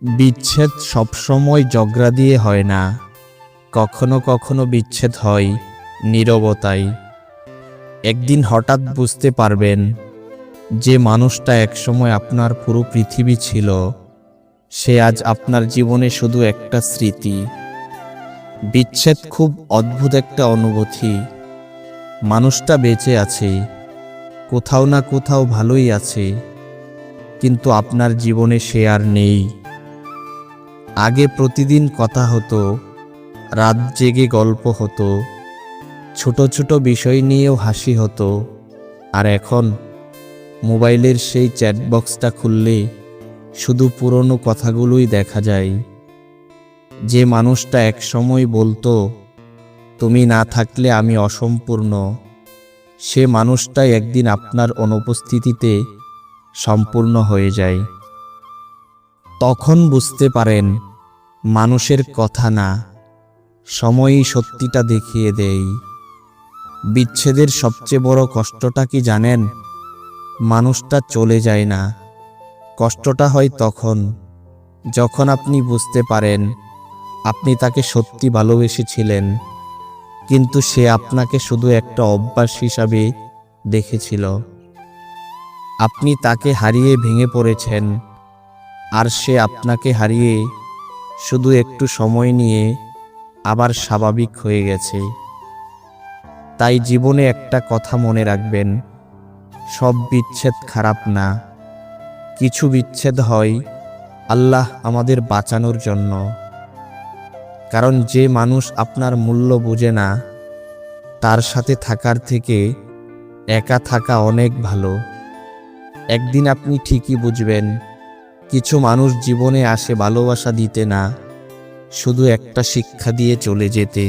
বিচ্ছেদ সবসময় ঝগড়া দিয়ে হয় না, কখনো কখনো বিচ্ছেদ হয় নীরবতায়। একদিন হঠাৎ বুঝতে পারবেন যে মানুষটা একসময় আপনার পুরো পৃথিবী ছিল, সে আজ আপনার জীবনে শুধু একটা স্মৃতি। বিচ্ছেদ খুব অদ্ভুত একটা অনুভূতি। মানুষটা বেঁচে আছে, কোথাও না কোথাও ভালোই আছে, কিন্তু আপনার জীবনে সে আর নেই। আগে প্রতিদিন কথা হতো, রাত জেগে গল্প হতো, ছোট ছোট বিষয় নিয়েও হাসি হতো। আর এখন মোবাইলের সেই চ্যাট বক্সটা খুললে শুধু পুরনো কথাগুলোই দেখা যায়। যে মানুষটা একসময় বলতো, তুমি না থাকলে আমি অসম্পূর্ণ, সে মানুষটাই একদিন আপনার অনুপস্থিতিতে সম্পূর্ণ হয়ে যায়। তখন বুঝতে পারেন, মানুষের কথা না, সময়ই সত্যিটা দেখিয়ে দেয়। বিচ্ছেদের সবচেয়ে বড় কষ্টটা কি জানেন? মানুষটা চলে যায় না, কষ্টটা হয় তখন যখন আপনি বুঝতে পারেন আপনি তাকে সত্যি ভালোবেসেছিলেন, কিন্তু সে আপনাকে শুধু একটা অভ্যাস হিসাবে দেখেছিল। আপনি তাকে হারিয়ে ভেঙে পড়েছেন, আর সে আপনাকে হারিয়ে শুধু একটু সময় নিয়ে আবার স্বাভাবিক হয়ে গেছে। তাই জীবনে একটা কথা মনে রাখবেন, সব বিচ্ছেদ খারাপ না, কিছু বিচ্ছেদ হয় আল্লাহ আমাদের বাঁচানোর জন্য। কারণ যে মানুষ আপনার মূল্য বোঝে না, তার সাথে থাকার থেকে একা থাকা অনেক ভালো। একদিন আপনি ঠিকই বুঝবেন, কিছু মানুষ জীবনে আসে ভালোবাসা দিতে না, শুধু একটা শিক্ষা দিয়ে চলে যেতে।